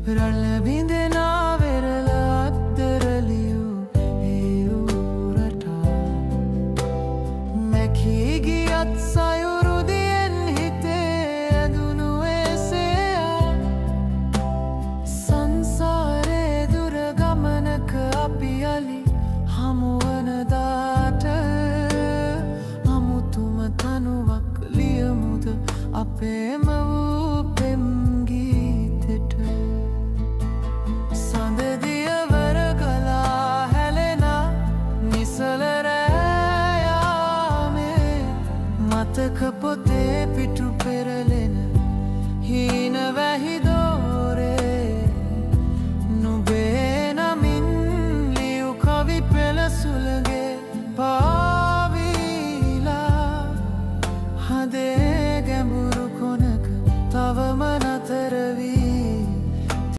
රළ බිඳෙනා වෙරළ අත්දරලියූ ඒ ඌරටා මැකී ගියත් සයුරු දියෙන් හිතේ ඇඳුණු එසේයා සංසාරේ දුර ගමනක අපි යලි හමුවන දාට අමුතුම තනුවක් ලියමුද අපේම වූ පෙම් ගීතෙට සඳදිය වරගලා හැලෙනා නිසල රෑ යාමේ මතක පොතේ